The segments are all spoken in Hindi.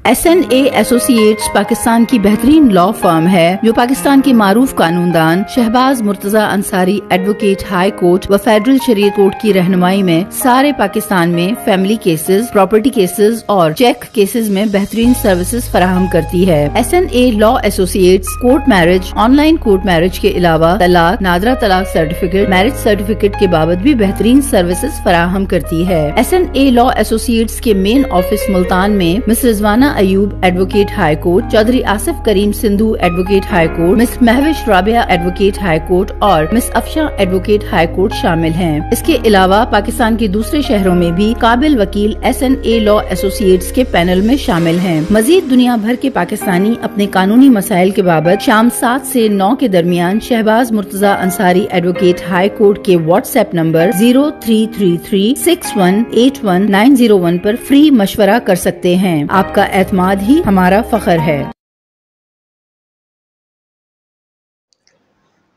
SNA एसोसिएट्स पाकिस्तान की बेहतरीन लॉ फर्म है जो पाकिस्तान के मारूफ कानूनदान Shahbaz Murtaza Ansari advocate high court व फेडरल शरीयत कोर्ट की रहनुमाई में सारे पाकिस्तान में फैमिली केसेस, प्रॉपर्टी केसेस और चेक केसेस में बेहतरीन सर्विसेज फराहम करती है। SNA law associates court marriage, online court marriage के अलावा तलाक, नादरा तलाक सर्टिफिकेट, मैरिज सर्टिफिकेट के बाबत भी बेहतरीन सर्विसेज फराहम करती है। SNA लॉ एसोसिएट्स के मेन ऑफिस मुल्तान में miss Rizwana Ayub advocate high court, Chaudhry Asif Karim Sindhu advocate high court, miss Mahwish Rabia advocate high court और miss Afsha advocate high court शामिल हैं। इसके अलावा पाकिस्तान के दूसरे शहरों में भी काबिल वकील SNA लॉ एसोसिएट्स के पैनल में शामिल हैं। मजीद दुनिया भर के पाकिस्तानी अपने कानूनी मसाइल के बाबत शाम 7 से 9 के दरमियान Shahbaz Murtaza Ansari advocate high court के WhatsApp नंबर 0333618191 पर फ्री मशवरा कर सकते हैं। आपका एतमाद ही हमारा फख्र है।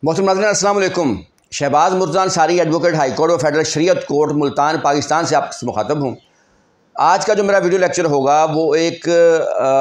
मोहतरम नाज़रीन, अस्सलाम वालेकुम। Shahbaz Murtaza Ansari advocate high court और फेडरल शरीयत कोर्ट मुल्तान पाकिस्तान से आपसे मुखातब हूँ। आज का जो मेरा वीडियो लेक्चर होगा वो एक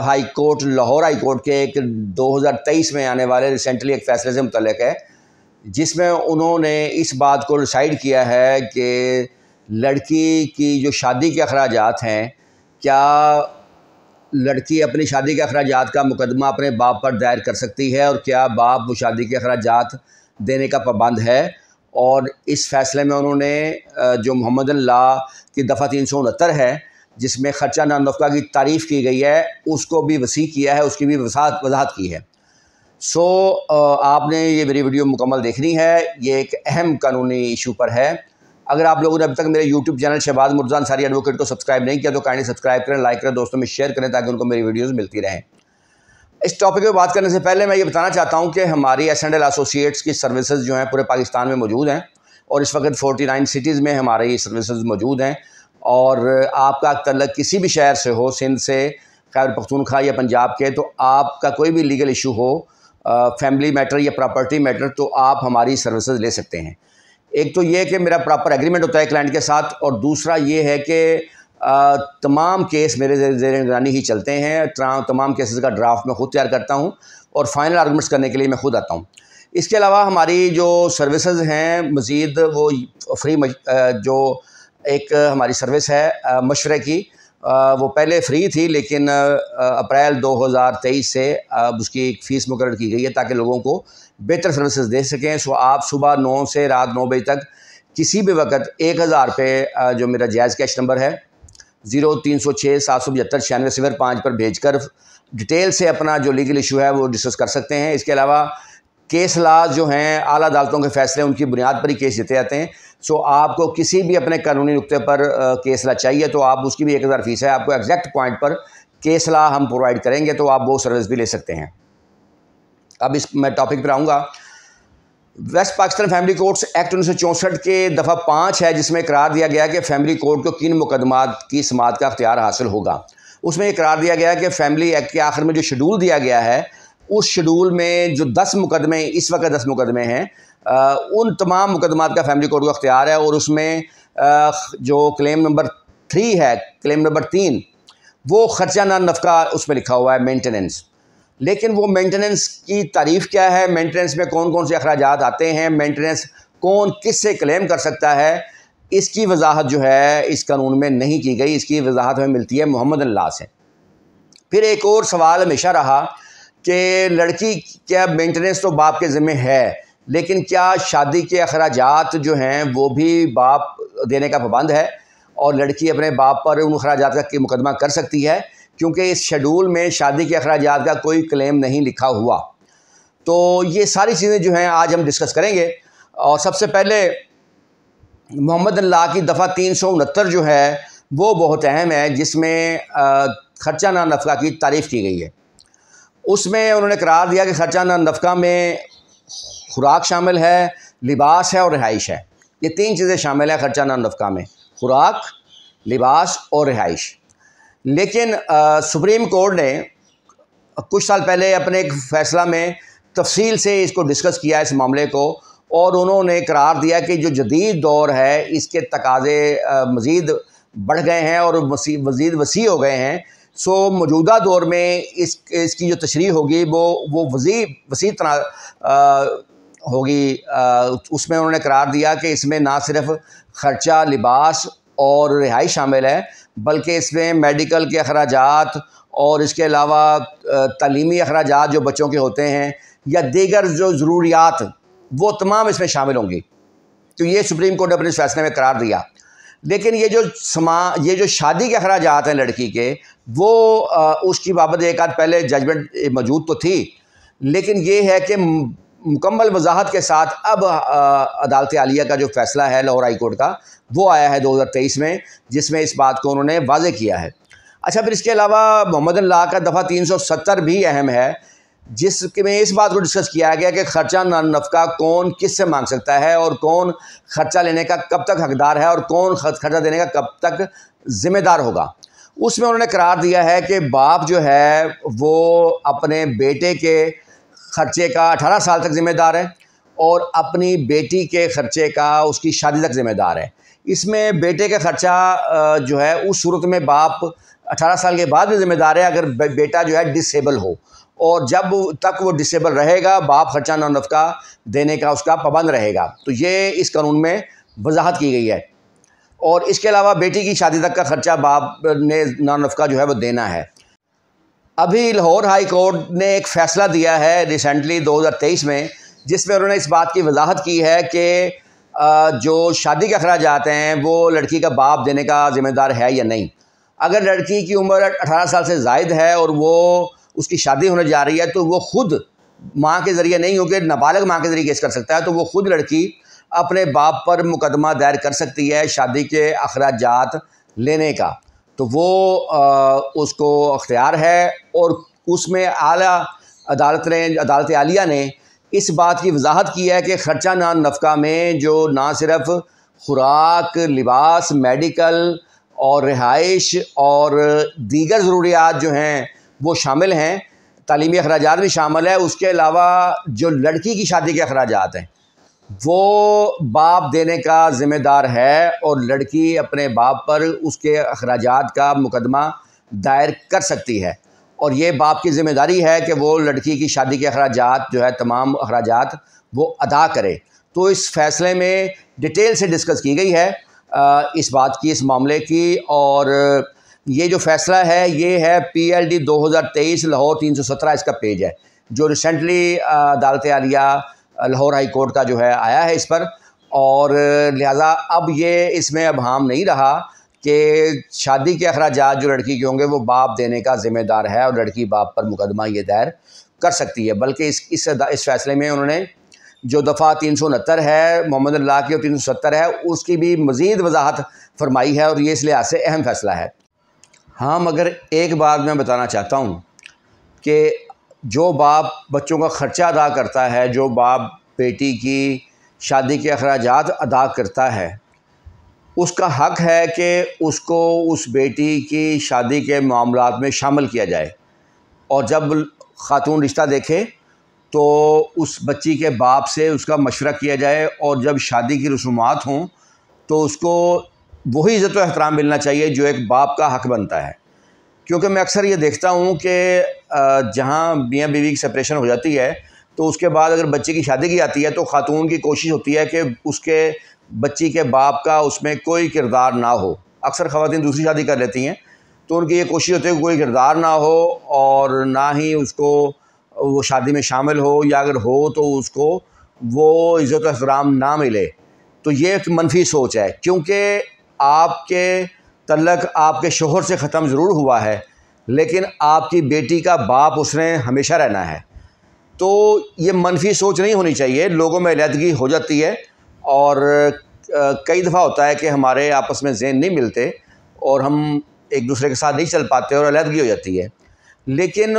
high court, Lahore high court के एक 2023 में आने वाले रिसेंटली एक फ़ैसले से मुतल्लिक़ है, जिसमें उन्होंने इस बात को डिसाइड किया है कि लड़की की जो शादी के अखराजात हैं, क्या लड़की अपनी शादी के अखराजात का मुकदमा अपने बाप पर दायर कर सकती है और क्या बाप वो शादी के अखराजात देने का पाबंद है। और इस फ़ैसले में उन्होंने जो मोहम्मदन लॉ की दफ़ा 369 है, जिसमें ख़र्चा नान नफ़क़ा की तारीफ़ की गई है, उसको भी वसी किया है, उसकी भी वजाहत की है। आपने ये मेरी वीडियो मुकम्मल देखनी है। ये एक अहम कानूनी इशू पर है। अगर आप लोगों ने अभी तक मेरे YouTube channel Shahbaz Murtaza Ansari advocate को सब्सक्राइब नहीं किया तो काइंडली सब्सक्राइब करें, लाइक करें, दोस्तों में शेयर करें ताकि उनको मेरी वीडियोस मिलती रहें। इस टॉपिक पे बात करने से पहले मैं ये बताना चाहता हूँ कि हमारी SNA एसोसिएट्स की सर्विसेज जो हैं पूरे पाकिस्तान में मौजूद हैं और इस वक्त 49 सिटीज़ में हमारी सर्विसेज मौजूद हैं। और आपका तल्लुक़ किसी भी शहर से हो, सिंध से, खैबर पख्तूनख्वा या पंजाब के, तो आपका कोई भी लीगल इशू हो, फैमिली मैटर या प्रॉपर्टी मैटर, तो आप हमारी सर्विसेज ले सकते हैं। एक तो ये कि मेरा प्रॉपर एग्रीमेंट होता है क्लाइंट के साथ, और दूसरा ये है कि तमाम केस मेरे ज़ेर निगरानी ही चलते हैं। तमाम केसेस का ड्राफ्ट मैं खुद तैयार करता हूँ और फाइनल आर्गूमेंट्स करने के लिए मैं खुद आता हूँ। इसके अलावा हमारी जो सर्विसेज हैं मज़ीद वो फ्री, जो एक हमारी सर्विस है मशवरे की, वो पहले फ्री थी, लेकिन अप्रैल 2023 से उसकी एक फ़ीस मुकर्रर की गई है ताकि लोगों को बेहतर सर्विसेज दे सकें। सो आप सुबह 9 से रात 9 बजे तक किसी भी वक्त 1000 रुपये जो मेरा जायज़ कैश नंबर है 0306 775 96 05 पर भेजकर डिटेल से अपना जो लीगल इशू है वो डिस्कस कर सकते हैं। इसके अलावा केस लॉ जो हैं, आला अदालतों के फ़ैसले, उनकी बुनियाद पर ही केस जीते जाते हैं। सो आपको किसी भी अपने कानूनी नुक्ते पर केस लॉ चाहिए तो आप उसकी भी 1000 फ़ीस है। आपको एग्जैक्ट पॉइंट पर केस लॉ हम प्रोवाइड करेंगे, तो आप वो सर्विस भी ले सकते हैं। अब मैं टॉपिक पर आऊँगा। West Pakistan family courts act 1964 के दफ़ा 5 है, जिसमें करार दिया गया कि फ़ैमिली कोर्ट को किन मुकदमात की समाअत का अख्तियार हासिल होगा। उसमें ये करार दिया गया कि फ़ैमिली एक्ट के आखिर में जो शेड्यूल दिया गया है, उस शेड्यूल में जो 10 मुकदमे, इस वक्त 10 मुकदमे हैं, उन तमाम मुकदमात का फैमिली कोर्ट को अख्तियार है। और उसमें जो क्लेम नंबर 3 है, क्लेम नंबर 3, वो ख़र्चा नान नफ़क़ा उसमें लिखा हुआ है, मेंटेनेंस। लेकिन वो मेंटेनेंस की तारीफ़ क्या है, मेंटेनेंस में कौन कौन से अखराजात आते हैं, मेंटेनेंस कौन किस से क्लेम कर सकता है, इसकी वजाहत जो है इस कानून में नहीं की गई। इसकी वजाहत हमें मिलती है मोहम्मदन लॉ से। फिर एक और सवाल हमेशा रहा कि लड़की, क्या मेंटेनेंस तो बाप के ज़िम्मे है, लेकिन क्या शादी के अखराजात जो हैं वो भी बाप देने का पाबंद है और लड़की अपने बाप पर उन अखराजात का मुकदमा कर सकती है, क्योंकि इस शेड्यूल में शादी के अखराजात का कोई क्लेम नहीं लिखा हुआ। तो ये सारी चीज़ें जो हैं आज हम डिस्कस करेंगे। और सबसे पहले मोहम्मदन लॉ की दफ़ा 369 जो है वो बहुत अहम है, जिसमें ख़र्चा नान नफ़क़ा की तारीफ़ की गई है। उसमें उन्होंने करार दिया कि ख़र्चा नान नफ़क़ा में खुराक शामिल है, लिबास है और रिहाइश है। ये 3 चीज़ें शामिल हैं ख़र्चा नान नफ़क़ा में, खुराक, लिबास और रिहाइश। लेकिन सुप्रीम कोर्ट ने कुछ साल पहले अपने एक फ़ैसला में तफसील से इसको डिस्कस किया, इस मामले को, और उन्होंने करार दिया कि जो जदीद दौर है इसके तकाज़े मज़ीद बढ़ गए हैं और मज़ीद वसी हो गए हैं, मौजूदा दौर में इसकी जो तशरीह होगी वो वसी तरह होगी। उसमें उन्होंने करार दिया कि इसमें ना सिर्फ ख़र्चा लिबास और रिहाई शामिल है, बल्कि इसमें मेडिकल के अखराजात और इसके अलावा तालीमी अखराजात जो बच्चों के होते हैं या दीगर जो ज़रूरियात वो तमाम इसमें शामिल होंगी। तो ये सुप्रीम कोर्ट ने अपने फैसले में करार दिया। लेकिन ये जो शादी के अखराजात हैं लड़की के, वो उसकी बाबत एक आध पहले जजमेंट मौजूद तो थी, लेकिन ये है कि मुकम्मल वजाहत के साथ अब अदालत आलिया का जो फ़ैसला है लाहौर हाई कोर्ट का, वो आया है 2023 में, जिसमें इस बात को उन्होंने वाज़ेह किया है। अच्छा, फिर इसके अलावा मोहम्मदन लॉ का दफ़ा 370 भी अहम है, जिसमें इस बात को डिस्कस किया गया कि ख़र्चा नफ़का कौन किस से मांग सकता है और कौन ख़र्चा लेने का कब तक हकदार है और कौन खर्चा देने का कब तक ज़िम्मेदार होगा। उसमें उन्होंने करार दिया है कि बाप जो है वो अपने बेटे के ख़र्चे का 18 साल तक ज़िम्मेदार है और अपनी बेटी के ख़र्चे का उसकी शादी तक ज़िम्मेदार है। इसमें बेटे का ख़र्चा जो है उस सूरत में बाप 18 साल के बाद भी ज़िम्मेदार है अगर बेटा जो है डिसेबल हो, और जब तक वो डिसेबल रहेगा बाप ख़र्चा नफ़का देने का उसका पाबंद रहेगा। तो ये इस कानून में वजाहत की गई है। और इसके अलावा बेटी की शादी तक का ख़र्चा बाप ने नफ़का जो है वो देना है। अभी लाहौर हाई कोर्ट ने एक फ़ैसला दिया है रिसेंटली 2023 में, जिसमें उन्होंने इस बात की वजाहत की है कि जो शादी के अखराजात हैं वो लड़की का बाप देने का ज़िम्मेदार है या नहीं। अगर लड़की की उम्र 18 साल से ज़ायद है और वो उसकी शादी होने जा रही है, तो वो ख़ुद माँ के ज़रिए नहीं होकर नाबालिग माँ के ज़रिए केस कर सकता है, तो वो ख़ुद लड़की अपने बाप पर मुकदमा दायर कर सकती है शादी के अखराजात लेने का। तो वो उसको अख्तियार है। और उसमें आला अदालत आलिया ने इस बात की वजाहत की है कि ख़र्चा नफ़का में जो ना सिर्फ खुराक, लिबास, मेडिकल और रिहाइश और दीगर ज़रूरियात जो हैं वो शामिल हैं, तालीमी अखराजात भी शामिल है। उसके अलावा जो लड़की की शादी के अखराजात हैं वो बाप देने का ज़िम्मेदार है और लड़की अपने बाप पर उसके अखराजात का मुकदमा दायर कर सकती है। और ये बाप की ज़िम्मेदारी है कि वो लड़की की शादी के अखराजात जो है तमाम अखराजात वो अदा करे। तो इस फ़ैसले में डिटेल से डिस्कस की गई है इस बात की, इस मामले की। और ये जो फ़ैसला है ये है PLD 2023 लाहौर 317 इसका पेज है, जो रिसेंटली अदालत आलिया लाहौर हाई कोर्ट का जो है आया है इस पर। और लिहाजा अब ये इसमें अब हाम नहीं रहा कि शादी के अखराजात जो लड़की के होंगे वो बाप देने का ज़िम्मेदार है और लड़की बाप पर मुकदमा ये दायर कर सकती है। बल्कि इस फ़ैसले में उन्होंने जो दफ़ा 369 है मोहम्मदन लॉ की और 370 है उसकी भी मज़ीद वजाहत फरमाई है, और ये इस लिहाज से अहम फ़ैसला है। हाँ, मगर एक बात मैं बताना चाहता हूँ कि जो बाप बच्चों का ख़र्चा अदा करता है, जो बाप बेटी की शादी के अखराजात अदा करता है, उसका हक़ है कि उसको उस बेटी की शादी के मामलात में शामिल किया जाए। और जब ख़ातून रिश्ता देखे तो उस बच्ची के बाप से उसका मशवरा किया जाए, और जब शादी की रसूमात हों तो उसको वही इज़्ज़त व एहतराम मिलना चाहिए जो एक बाप का हक़ बनता है। क्योंकि मैं अक्सर ये देखता हूँ कि जहाँ मियाँ बीवी की सेपरेशन हो जाती है तो उसके बाद अगर बच्चे की शादी की आती है तो ख़ातून की कोशिश होती है कि उसके बच्ची के बाप का उसमें कोई किरदार ना हो। अक्सर ख़वातीन दूसरी शादी कर लेती हैं तो उनकी ये कोशिश होती है कि कोई किरदार ना हो और ना ही उसको वो शादी में शामिल हो, या अगर हो तो उसको वो इज़्ज़त व एहतराम ना मिले। तो ये एक मनफी सोच है, क्योंकि आपके तल्लक आपके शोहर से ख़त्म ज़रूर हुआ है लेकिन आपकी बेटी का बाप उसने हमेशा रहना है। तो ये मनफी सोच नहीं होनी चाहिए। लोगों में अलहदगी हो जाती है और कई दफ़ा होता है कि हमारे आपस में ज़हन नहीं मिलते और हम एक दूसरे के साथ नहीं चल पाते और अलहदगी हो जाती है। लेकिन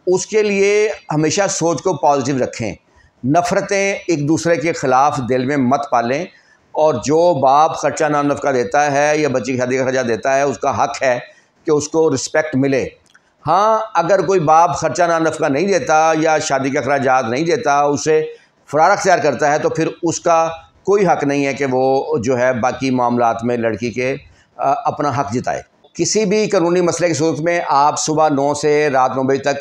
उसके लिए हमेशा सोच को पॉजिटिव रखें, नफ़रतें एक दूसरे के ख़िलाफ़ दिल में मत पालें। और जो बाप ख़र्चा नफ़का देता है या बच्ची की शादी का खर्चा देता है उसका हक़ है कि उसको रिस्पेक्ट मिले। हाँ, अगर कोई बाप ख़र्चा नफ़का नहीं देता या शादी के अखराजात नहीं देता, उसे फ़रार अख्तियार करता है, तो फिर उसका कोई हक़ नहीं है कि वो जो है बाकी मामलात में लड़की के अपना हक़ जताए। किसी भी कानूनी मसले की सूरत में आप सुबह 9 से रात 9 बजे तक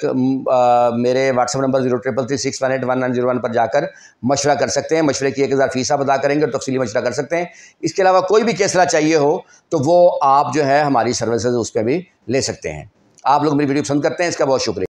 मेरे व्हाट्सएप नंबर 0333618191 पर जाकर मशवरा कर सकते हैं। मशवरे की 1000 फीस आप अदा करेंगे और तफसीली मशवरा कर सकते हैं। इसके अलावा कोई भी केसला चाहिए हो तो वो आप जो है हमारी सर्विसेज उस पर भी ले सकते हैं। आप लोग मेरी वीडियो पसंद करते हैं, इसका बहुत शुक्रिया।